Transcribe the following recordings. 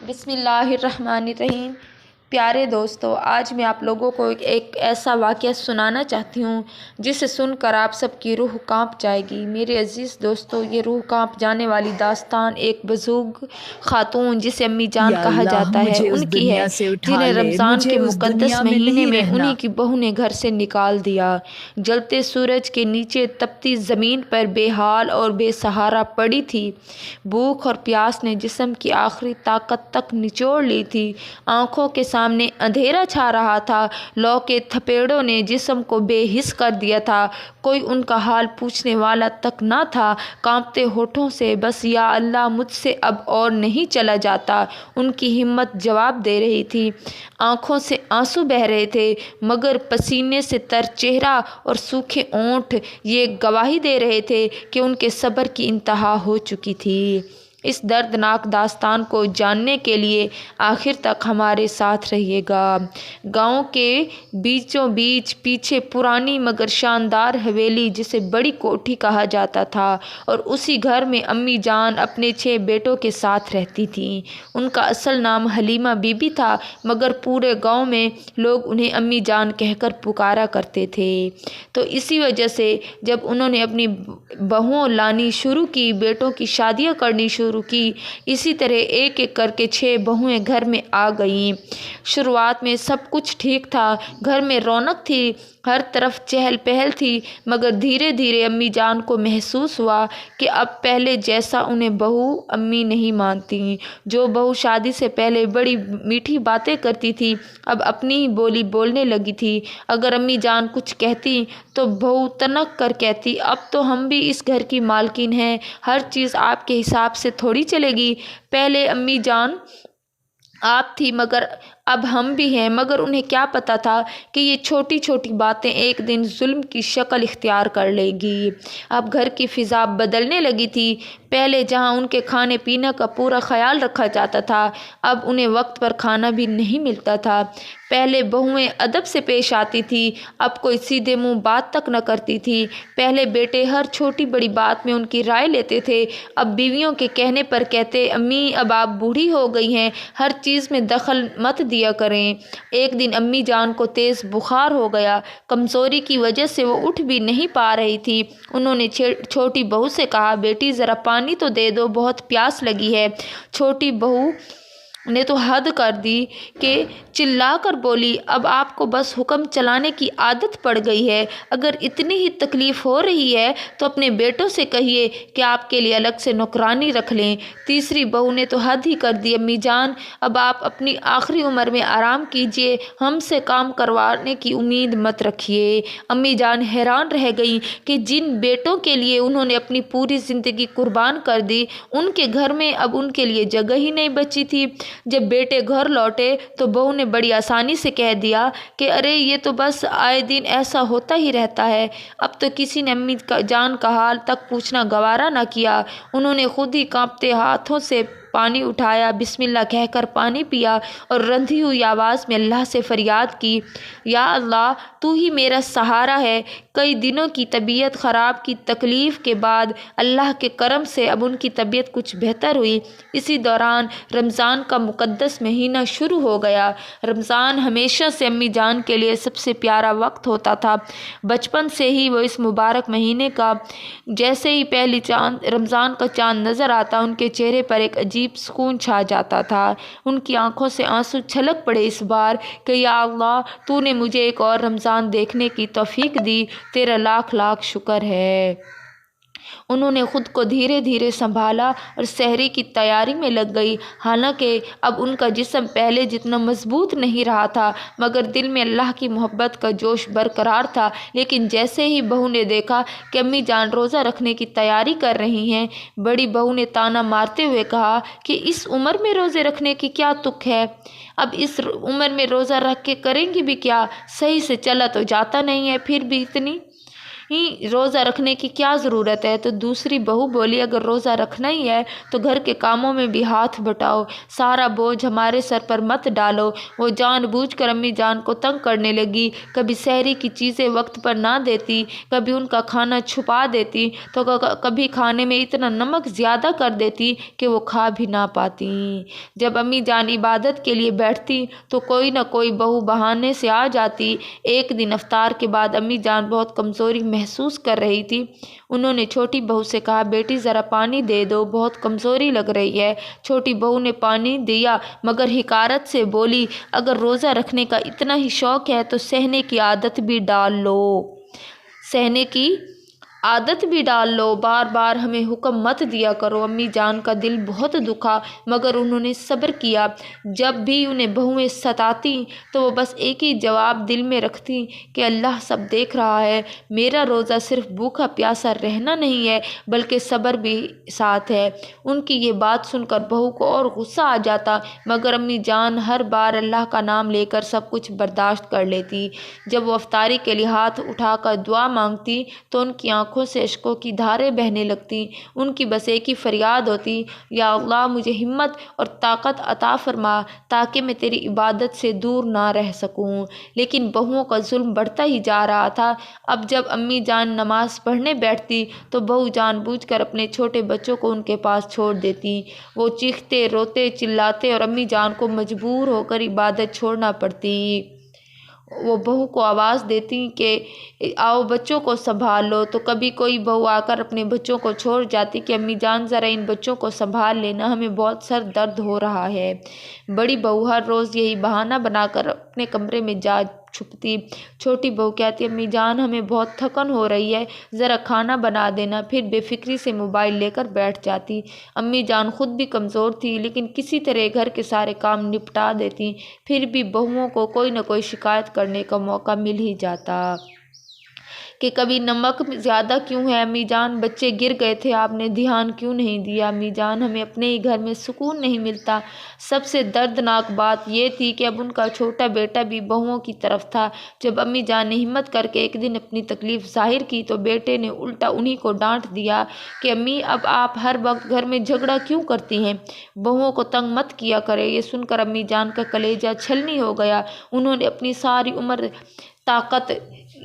بسم اللہ الرحمن الرحیم۔ پیارے دوستو، آج میں آپ لوگوں کو ایک ایسا واقعہ سنانا چاہتی ہوں جسے سن کر آپ سب کی روح کانپ جائے گی۔ میرے عزیز دوستو، یہ روح کانپ جانے والی داستان ایک بزرگ خاتون جسے امی جان کہا جاتا ہے ان کی ہے، جنہیں رمضان کے مقدس مہینے میں انہی کی بہو نے گھر سے نکال دیا۔ جلتے سورج کے نیچے تپتی زمین پر بے حال اور بے سہارا پڑی تھی۔ بھوک اور پیاس نے جسم کی آخری طاقت تک نچوڑ لی تھی۔ آنکھوں کے سامنے اندھیرا چھا رہا تھا۔ لو کے تھپیڑوں نے جسم کو بے حس کر دیا تھا۔ کوئی ان کا حال پوچھنے والا تک نہ تھا۔ کانپتے ہونٹوں سے بس یا اللہ مجھ سے اب اور نہیں چلا جاتا، ان کی ہمت جواب دے رہی تھی۔ آنکھوں سے آنسو بہہ رہے تھے، مگر پسینے سے تر چہرہ اور سوکھے ہونٹ یہ گواہی دے رہے تھے کہ ان کے صبر کی انتہا ہو چکی تھی۔ اس دردناک داستان کو جاننے کے لیے آخر تک ہمارے ساتھ رہیے گا۔ گاؤں کے بیچوں بیچ پیچھے پرانی مگر شاندار حویلی جسے بڑی کوٹھی کہا جاتا تھا، اور اسی گھر میں امی جان اپنے 6 بیٹوں کے ساتھ رہتی تھیں۔ ان کا اصل نام حلیمہ بی بی تھا، مگر پورے گاؤں میں لوگ انہیں امی جان کہہ کر پکارا کرتے تھے۔ تو اسی وجہ سے جب انہوں نے اپنی بہویں لانی شروع کی، بیٹوں کی شادیاں کرنی شروع کی، اسی طرح ایک ایک کر کے 6 بہویں گھر میں آ گئیں۔ شروعات میں سب کچھ ٹھیک تھا، گھر میں رونق تھی، ہر طرف چہل پہل تھی، مگر دھیرے دھیرے امی جان کو محسوس ہوا کہ اب پہلے جیسا انہیں بہو امی نہیں مانتی۔ جو بہو شادی سے پہلے بڑی میٹھی باتیں کرتی تھی، اب اپنی ہی بولی بولنے لگی تھی۔ اگر امی جان کچھ کہتی تو بہو تنک کر کہتی، اب تو ہم بھی اس گھر کی مالکن ہیں، ہر چیز آپ کے حساب سے تھوڑی چلے گی۔ پہلے امی جان آپ تھی، مگر اب ہم بھی ہیں۔ مگر انہیں کیا پتا تھا کہ یہ چھوٹی چھوٹی باتیں ایک دن ظلم کی شکل اختیار کر لے گی۔ اب گھر کی فضا بدلنے لگی تھی۔ پہلے جہاں ان کے کھانے پینے کا پورا خیال رکھا جاتا تھا، اب انہیں وقت پر کھانا بھی نہیں ملتا تھا۔ پہلے بہویں ادب سے پیش آتی تھی، اب کوئی سیدھے منہ بات تک نہ کرتی تھی۔ پہلے بیٹے ہر چھوٹی بڑی بات میں ان کی رائے لیتے تھے، اب بیویوں کے کہنے پر کہتے، امی اب آپ بوڑھی ہو گئی ہیں، ہر چیز میں دخل مت دیا کریں۔ ایک دن امی جان کو تیز بخار ہو گیا، کمزوری کی وجہ سے وہ اٹھ بھی نہیں پا رہی تھی۔ انہوں نے چھوٹی بہو سے کہا، بیٹی ذرا پانی تو دے دو، بہت پیاس لگی ہے۔ چھوٹی بہو نے تو حد کر دی کہ چلا کر بولی، اب آپ کو بس حکم چلانے کی عادت پڑ گئی ہے، اگر اتنی ہی تکلیف ہو رہی ہے تو اپنے بیٹوں سے کہیے کہ آپ کے لیے الگ سے نوکرانی رکھ لیں۔ تیسری بہو نے تو حد ہی کر دی، امی جان اب آپ اپنی آخری عمر میں آرام کیجیے، ہم سے کام کروانے کی امید مت رکھیے۔ امی جان حیران رہ گئیں کہ جن بیٹوں کے لیے انہوں نے اپنی پوری زندگی قربان کر دی، ان کے گھر میں اب ان کے لیے جگہ ہی نہیں بچی تھی۔ جب بیٹے گھر لوٹے تو بہو نے بڑی آسانی سے کہہ دیا کہ ارے یہ تو بس آئے دن ایسا ہوتا ہی رہتا ہے۔ اب تو کسی نے امی جان کا حال تک پوچھنا گوارا نہ کیا۔ انہوں نے خود ہی کانپتے ہاتھوں سے پانی اٹھایا، بسم اللہ کہہ کر پانی پیا، اور رندھی ہوئی آواز میں اللہ سے فریاد کی، یا اللہ تو ہی میرا سہارا ہے۔ کئی دنوں کی طبیعت خراب کی تکلیف کے بعد اللہ کے کرم سے اب ان کی طبیعت کچھ بہتر ہوئی۔ اسی دوران رمضان کا مقدس مہینہ شروع ہو گیا۔ رمضان ہمیشہ سے امی جان کے لیے سب سے پیارا وقت ہوتا تھا۔ بچپن سے ہی وہ اس مبارک مہینے کا جیسے ہی پہلی رمضان کا چاند نظر آتا، ان کے چہرے پر ایک عجیب سکون چھا جاتا تھا۔ ان کی آنکھوں سے آنسو چھلک پڑے اس بار کہ یا اللہ تو نے مجھے ایک اور رمضان دیکھنے کی توفیق دی، تیرا لاکھ لاکھ شکر ہے۔ انہوں نے خود کو دھیرے دھیرے سنبھالا اور سحری کی تیاری میں لگ گئی۔ حالانکہ اب ان کا جسم پہلے جتنا مضبوط نہیں رہا تھا، مگر دل میں اللہ کی محبت کا جوش برقرار تھا۔ لیکن جیسے ہی بہو نے دیکھا کہ امی جان روزہ رکھنے کی تیاری کر رہی ہیں، بڑی بہو نے طعنہ مارتے ہوئے کہا کہ اس عمر میں روزے رکھنے کی کیا تک ہے؟ اب اس عمر میں روزہ رکھ کے کریں گی بھی کیا؟ صحیح سے چلا تو جاتا نہیں ہے، پھر بھی اتنی ही रोज़ा रखने की क्या ज़रूरत है। तो दूसरी बहू बोली, अगर रोज़ा रखना ही है तो घर के कामों में भी हाथ बटाओ, सारा बोझ हमारे सर पर मत डालो। वो जानबूझकर अम्मी जान को तंग करने लगी। कभी सहरी की चीज़ें वक्त पर ना देती, कभी उनका खाना छुपा देती, तो कभी खाने में इतना नमक ज़्यादा कर देती कि वो खा भी ना पाती। जब अम्मी जान इबादत के लिए बैठती तो कोई ना कोई बहू बहाने से आ जाती। एक दिन इफ्तार के बाद अम्मी जान बहुत कमज़ोरी महसूस कर रही थी। उन्होंने छोटी बहू से कहा, बेटी ज़रा पानी दे दो, बहुत कमज़ोरी लग रही है। छोटी बहू ने पानी दिया मगर हिकारत से बोली, अगर रोज़ा रखने का इतना ही शौक़ है तो सहने की आदत भी डाल लो, सहने की आदत भी डाल लो, बार बार हमें हुक्म मत दिया करो। अम्मी जान का दिल बहुत दुखा मगर उन्होंने सब्र किया। जब भी उन्हें बहुएं सताती तो वो बस एक ही जवाब दिल में रखती कि अल्लाह सब देख रहा है। मेरा रोज़ा सिर्फ भूखा प्यासा रहना नहीं है बल्कि सब्र भी साथ है। उनकी ये बात सुनकर बहू को और गुस्सा आ जाता मगर अम्मी जान हर बार अल्लाह का नाम लेकर सब कुछ बर्दाश्त कर लेती। जब वो अफ्तारी के लिए हाथ उठाकर दुआ मांगती तो उनकी आंखों से अश्कों की धारें बहने लगती। उनकी बस एक ही फरियाद होती, या अल्लाह मुझे हिम्मत और ताकत अता फरमा ताकि मैं तेरी इबादत से दूर ना रह सकूं। लेकिन बहुओं का जुल्म बढ़ता ही जा रहा था। अब जब अम्मी जान नमाज पढ़ने बैठती तो बहू जानबूझकर अपने छोटे बच्चों को उनके पास छोड़ देती। वो चीखते रोते चिल्लाते और अम्मी जान को मजबूर होकर इबादत छोड़ना पड़ती। वो बहू को आवाज़ देती कि आओ बच्चों को संभाल लो, तो कभी कोई बहू आकर अपने बच्चों को छोड़ जाती कि अम्मी जान ज़रा इन बच्चों को संभाल लेना, हमें बहुत सर दर्द हो रहा है। बड़ी बहू हर रोज़ यही बहाना बनाकर अपने कमरे में जा छुपती। छोटी बहू कहती, अम्मी जान हमें बहुत थकन हो रही है, ज़रा खाना बना देना। फिर बेफिक्री से मोबाइल लेकर बैठ जाती। अम्मी जान खुद भी कमज़ोर थी लेकिन किसी तरह घर के सारे काम निपटा देती। फिर भी बहुओं को कोई न कोई शिकायत करने का मौका मिल ही जाता कि कभी नमक ज़्यादा क्यों है अम्मी जान, बच्चे गिर गए थे, आपने ध्यान क्यों नहीं दिया अम्मी जान, हमें अपने ही घर में सुकून नहीं मिलता। सबसे दर्दनाक बात ये थी कि अब उनका छोटा बेटा भी बहुओं की तरफ था। जब अम्मी जान ने हिम्मत करके एक दिन अपनी तकलीफ़ जाहिर की तो बेटे ने उल्टा उन्हीं को डांट दिया कि अम्मी अब आप हर वक्त घर में झगड़ा क्यों करती हैं, बहुओं को तंग मत किया करें। ये सुनकर अम्मी जान का कलेजा छलनी हो गया। उन्होंने अपनी सारी उम्र ताकत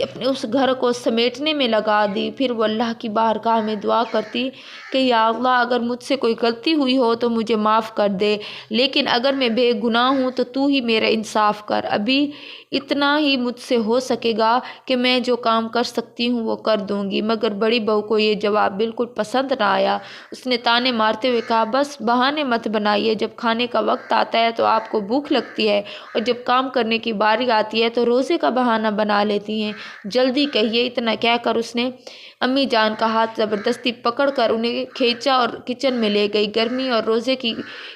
अपने उस घर को समेटने में लगा दी। फिर वो अल्लाह की बारगाह में दुआ करती कि या अल्लाह अगर मुझसे कोई गलती हुई हो तो मुझे माफ़ कर दे, लेकिन अगर मैं बेगुनाह हूँ तो तू ही मेरा इंसाफ कर। अभी इतना ही मुझसे हो सकेगा कि मैं जो काम कर सकती हूँ वो कर दूँगी। मगर बड़ी बहू को ये जवाब बिल्कुल पसंद ना आया। उसने ताने मारते हुए कहा, बस बहाने मत बनाइए, जब खाने का वक्त आता है तो आपको भूख लगती है और जब काम करने की बारी आती है तो रोज़े का बहाना बना लेती हैं। जल्दी कहिए। इतना कहकर उसने अम्मी जान का हाथ ज़बरदस्ती पकड़कर उन्हें खींचा और किचन में ले गई। गर्मी और रोज़े की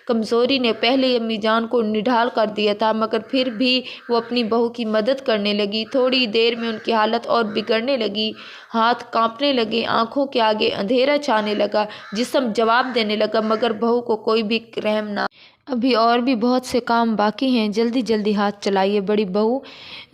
कमज़ोरी ने पहले ही अम्मी जान को निढाल कर दिया था मगर फिर भी वो अपनी बहू की मदद करने लगी। थोड़ी देर में उनकी हालत और बिगड़ने लगी, हाथ कांपने लगे, आंखों के आगे अंधेरा छाने लगा, जिस्म जवाब देने लगा मगर बहू को कोई भी रहम ना। अभी और भी बहुत से काम बाकी हैं, जल्दी जल्दी हाथ चलाइए। बड़ी बहू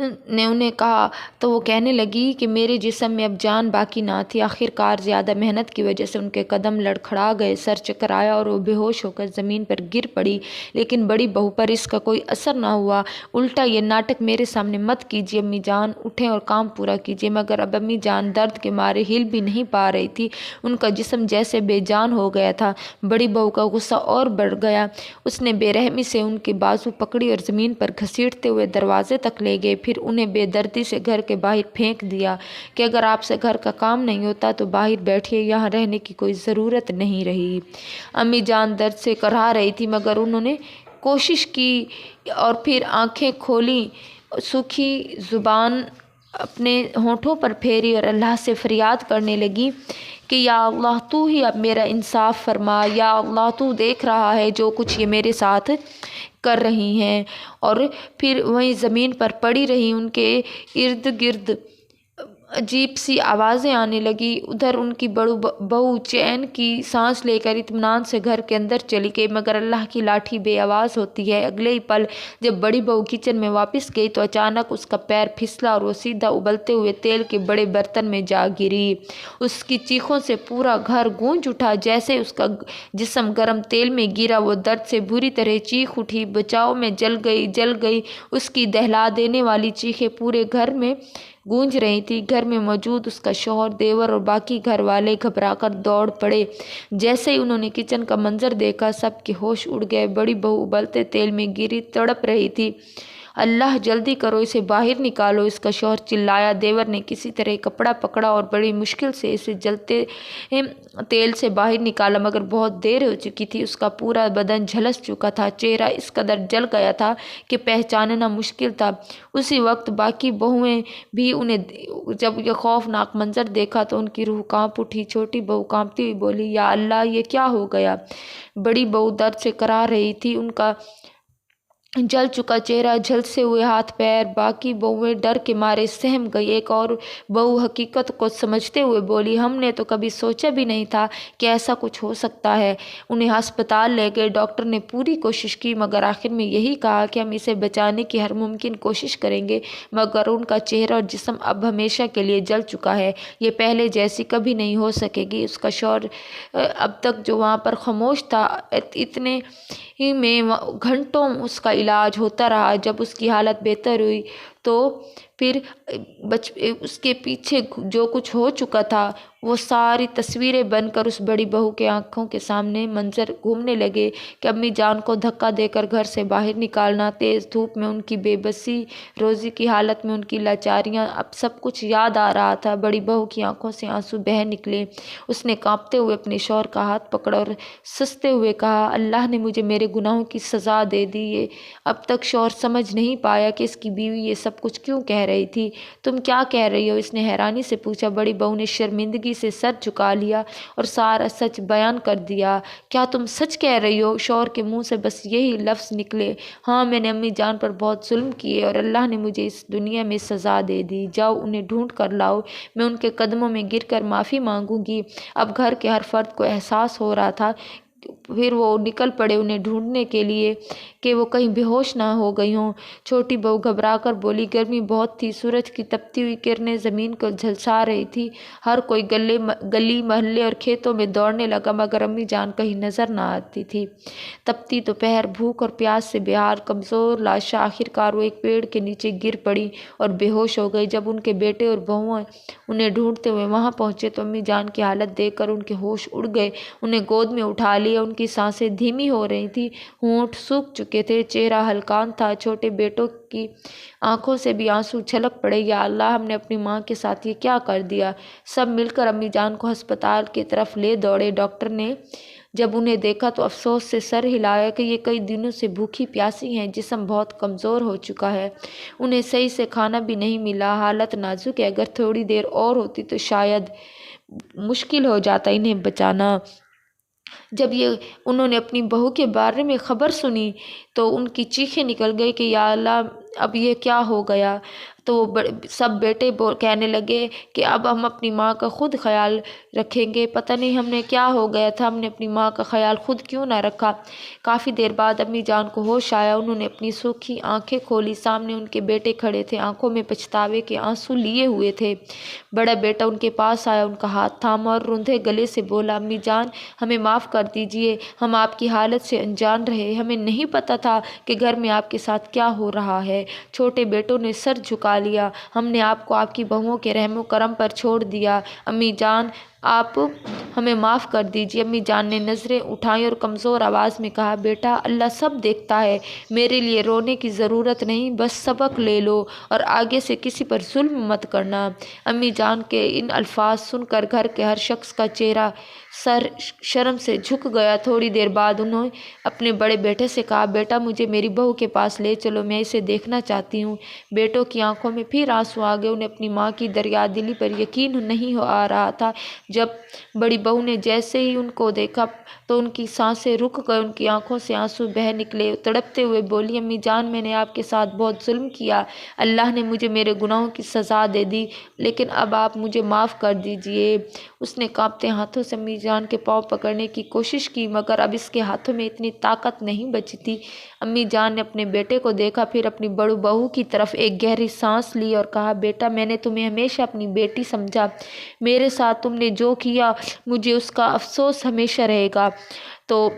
ने उन्हें कहा तो वो कहने लगी कि मेरे जिस्म में अब जान बाकी ना थी। आखिरकार ज़्यादा मेहनत की वजह से उनके कदम लड़खड़ा गए, सर चक्कर आया और वो बेहोश होकर ज़मीन पर गिर पड़ी। लेकिन बड़ी बहू पर इसका कोई असर ना हुआ। उल्टा ये नाटक मेरे सामने मत कीजिए अम्मी जान, उठें और काम पूरा कीजिए। मगर अब अम्मी जान दर्द के मारे हिल भी नहीं पा रही थी, उनका जिस्म जैसे बेजान हो गया था। बड़ी बहू का गुस्सा और बढ़ गया। उसने बेरहमी से उनके बाजू पकड़ी और ज़मीन पर घसीटते हुए दरवाजे तक ले गए। फिर उन्हें बेदर्दी से घर के बाहर फेंक दिया कि अगर आपसे घर का काम नहीं होता तो बाहर बैठिए, यहाँ रहने की कोई ज़रूरत नहीं रही। अम्मी जान दर्द से कराह रही थी मगर उन्होंने कोशिश की और फिर आंखें खोली, सूखी ज़ुबान अपने होठों पर फेरी और अल्लाह से फरियाद करने लगी कि या अल्लाह तू ही अब मेरा इंसाफ फरमा, या अल्लाह तू देख रहा है जो कुछ ये मेरे साथ कर रही हैं। और फिर वहीं ज़मीन पर पड़ी रही, उनके इर्द गिर्द अजीब सी आवाज़ें आने लगी। उधर उनकी बहू चैन की सांस लेकर इत्मीनान से घर के अंदर चली गई, मगर अल्लाह की लाठी बेआवाज़ होती है। अगले ही पल जब बड़ी बहू किचन में वापस गई तो अचानक उसका पैर फिसला और वो सीधा उबलते हुए तेल के बड़े बर्तन में जा गिरी। उसकी चीखों से पूरा घर गूंज उठा। जैसे उसका जिस्म गर्म तेल में गिरा, वो दर्द से बुरी तरह चीख उठी। बचाव में जल गई, जल गई। उसकी दहला देने वाली चीखें पूरे घर में गूंज रही थी। घर में मौजूद उसका शौहर, देवर और बाकी घर वाले घबराकर दौड़ पड़े। जैसे ही उन्होंने किचन का मंजर देखा, सबके होश उड़ गए। बड़ी बहू उबलते तेल में गिरी तड़प रही थी। अल्लाह जल्दी करो, इसे बाहर निकालो, इसका शौहर चिल्लाया। देवर ने किसी तरह कपड़ा पकड़ा और बड़ी मुश्किल से इसे जलते तेल से बाहर निकाला, मगर बहुत देर हो चुकी थी। उसका पूरा बदन झलस चुका था, चेहरा इस कदर जल गया था कि पहचानना मुश्किल था। उसी वक्त बाकी बहुएं भी उन्हें जब ये खौफनाक मंजर देखा तो उनकी रूह कांप उठी। छोटी बहू कांपती हुई बोली, या अल्लाह, ये क्या हो गया? बड़ी बहू दर्द से कराह रही थी। उनका जल चुका चेहरा, झलसे हुए हाथ पैर। बाकी बहुएं डर के मारे सहम गई। एक और बहू हकीकत को समझते हुए बोली, हमने तो कभी सोचा भी नहीं था कि ऐसा कुछ हो सकता है। उन्हें अस्पताल ले गए। डॉक्टर ने पूरी कोशिश की, मगर आखिर में यही कहा कि हम इसे बचाने की हर मुमकिन कोशिश करेंगे, मगर उनका चेहरा और जिस्म अब हमेशा के लिए जल चुका है। ये पहले जैसी कभी नहीं हो सकेगी। उसका शौहर अब तक जो वहाँ पर खामोश था, इतने ही में घंटों उसका इलाज होता रहा। जब उसकी हालत बेहतर हुई तो फिर उसके पीछे जो कुछ हो चुका था वो सारी तस्वीरें बनकर उस बड़ी बहू के आंखों के सामने मंजर घूमने लगे कि अम्मी जान को धक्का देकर घर से बाहर निकालना, तेज़ धूप में उनकी बेबसी, रोज़ी की हालत में उनकी लाचारियाँ, अब सब कुछ याद आ रहा था। बड़ी बहू की आंखों से आंसू बह निकले। उसने कांपते हुए अपने शौहर का हाथ पकड़ा और ससते हुए कहा, अल्लाह ने मुझे मेरे गुनाहों की सज़ा दे दी। ये अब तक शौहर समझ नहीं पाया कि इसकी बीवी ये सब कुछ क्यों कह रही थी। तुम क्या कह रही हो? इसने हैरानी से पूछा। बड़ी बहू ने शर्मिंदगी से सर झुका लिया और सारा सच बयान कर दिया। क्या तुम सच कह रही हो? शौहर के मुंह से बस यही लफ्ज़ निकले। हाँ, मैंने अम्मी जान पर बहुत जुल्म किए और अल्लाह ने मुझे इस दुनिया में सज़ा दे दी। जाओ, उन्हें ढूंढ कर लाओ, मैं उनके कदमों में गिर कर माफ़ी मांगूंगी। अब घर के हर फर्द को एहसास हो रहा था। फिर वो निकल पड़े उन्हें ढूंढने के लिए कि वो कहीं बेहोश ना हो गई हों। छोटी बहू घबरा कर बोली, गर्मी बहुत थी, सूरज की तपती हुई किरणें ज़मीन को झलसा रही थी। हर कोई गली मोहल्ले और खेतों में दौड़ने लगा, मगर अम्मी जान कहीं नज़र ना आती थी। तपती दोपहर, भूख और प्यास से बेहाल कमज़ोर लाशा आखिरकार वो एक पेड़ के नीचे गिर पड़ी और बेहोश हो गई। जब उनके बेटे और बहुएं उन्हें ढूंढते हुए वहाँ पहुँचे तो अम्मी जान की हालत देखकर उनके होश उड़ गए। उन्हें गोद में उठा लिया। उनकी सांसें धीमी हो रही थी, होंठ सूख चुके थे, चेहरा हल्कान था। छोटे बेटों की आंखों से भी आंसू छलक पड़े। या अल्लाह, हमने अपनी माँ के साथ ये क्या कर दिया। सब मिलकर अम्मी जान को अस्पताल की तरफ ले दौड़े। डॉक्टर ने जब उन्हें देखा तो अफसोस से सर हिलाया कि ये कई दिनों से भूखी प्यासी हैं, जिस्म बहुत कमज़ोर हो चुका है, उन्हें सही से खाना भी नहीं मिला, हालत नाजुक है। अगर थोड़ी देर और होती तो शायद मुश्किल हो जाता इन्हें बचाना। जब ये उन्होंने अपनी बहू के बारे में ख़बर सुनी तो उनकी चीखें निकल गई कि या अल्लाह, अब ये क्या हो गया। तो सब बेटे कहने लगे कि अब हम अपनी माँ का खुद ख्याल रखेंगे। पता नहीं हमने क्या हो गया था, हमने अपनी माँ का ख्याल खुद क्यों ना रखा। काफ़ी देर बाद अम्मी जान को होश आया। उन्होंने अपनी सूखी आंखें खोली। सामने उनके बेटे खड़े थे, आंखों में पछतावे के आंसू लिए हुए थे। बड़ा बेटा उनके पास आया, उनका हाथ थामा और रुंधे गले से बोला, अम्मी जान, हमें माफ़ कर दीजिए, हम आपकी हालत से अनजान रहे, हमें नहीं पता था कि घर में आपके साथ क्या हो रहा है। छोटे बेटों ने सर झुका लिया। हमने आपको आपकी बहुओं के रहमो करम पर छोड़ दिया। अम्मी जान, आप हमें माफ़ कर दीजिए। अम्मी जान ने नज़रें उठाई और कमज़ोर आवाज़ में कहा, बेटा, अल्लाह सब देखता है, मेरे लिए रोने की ज़रूरत नहीं, बस सबक ले लो और आगे से किसी पर जुल्म मत करना। अम्मी जान के इन अल्फाज सुनकर घर के हर शख्स का चेहरा सर शर्म से झुक गया। थोड़ी देर बाद उन्होंने अपने बड़े बेटे से कहा, बेटा, मुझे मेरी बहू के पास ले चलो, मैं इसे देखना चाहती हूँ। बेटों की आंखों में फिर आंसू आ गए। उन्हें अपनी माँ की दरिया दिली पर यकीन नहीं आ रहा था। جب بڑی بہو نے جیسے ہی ان کو دیکھا تو ان کی سانسیں رک گئے، ان کی آنکھوں سے آنسو بہہ نکلے۔ تڑپتے ہوئے بولی، امی جان میں نے آپ کے ساتھ بہت ظلم کیا، اللہ نے مجھے میرے گناہوں کی سزا دے دی، لیکن اب آپ مجھے معاف کر دیجئے۔ اس نے کانپتے ہاتھوں سے امی جان کے پاؤں پکڑنے کی کوشش کی، مگر اب اس کے ہاتھوں میں اتنی طاقت نہیں بچی تھی۔ امی جان نے اپنے بیٹے کو دیکھا، پھر اپنی بڑی بہو کی طرف ایک گہری سانس لی اور کہا، بیٹا میں نے تمہیں ہمیشہ اپنی بیٹی سمجھا، میرے ساتھ تم نے جو کیا مجھے اس کا افسوس ہمیشہ رہے گا۔ تو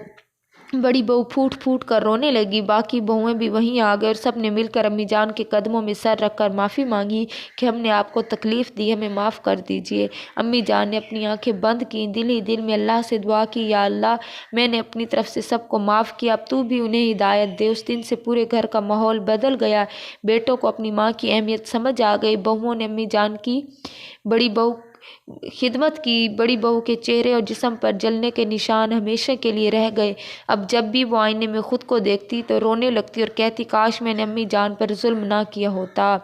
بڑی بہو پھوٹ پھوٹ کر رونے لگی، باقی بہویں بھی وہیں آ گئے اور سب نے مل کر امی جان کے قدموں میں سر رکھ کر معافی مانگی کہ ہم نے آپ کو تکلیف دی، ہمیں معاف کر دیجئے۔ امی جان نے اپنی آنکھیں بند کیں، دل ہی دل میں اللہ سے دعا کی، یا اللہ میں نے اپنی طرف سے سب کو معاف کیا، اب تو بھی انہیں ہدایت دے۔ اس دن سے پورے گھر کا ماحول بدل گیا، بیٹوں کو اپنی ماں کی اہمیت سمجھ آ گئی، بہوؤں نے امی جان کی بڑی بہو خدمت کی، بڑی بہو کے چہرے اور جسم پر جلنے کے نشان ہمیشہ کے لیے رہ گئے۔ اب جب بھی وہ آئینے میں خود کو دیکھتی تو رونے لگتی اور کہتی، کاش میں نے امی جان پر ظلم نہ کیا ہوتا۔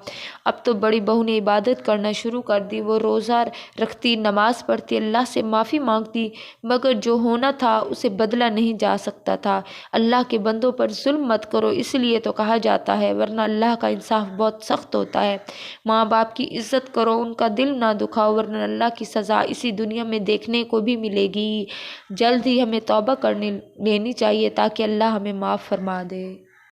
اب تو بڑی بہو نے عبادت کرنا شروع کر دی، وہ روزہ رکھتی، نماز پڑھتی، اللہ سے معافی مانگتی، مگر جو ہونا تھا اسے بدلا نہیں جا سکتا تھا۔ اللہ کے بندوں پر ظلم مت کرو، اس لیے تو کہا جاتا ہے، ورنہ اللہ کا انصاف بہت سخت ہوتا ہے۔ ماں باپ کی عزت کرو، ان کا دل نہ دکھاؤ، ورنہ اللہ کی سزا اسی دنیا میں دیکھنے کو بھی ملے گی۔ جلد ہی ہمیں توبہ کرنے لینی چاہیے تاکہ اللہ ہمیں معاف فرما دے۔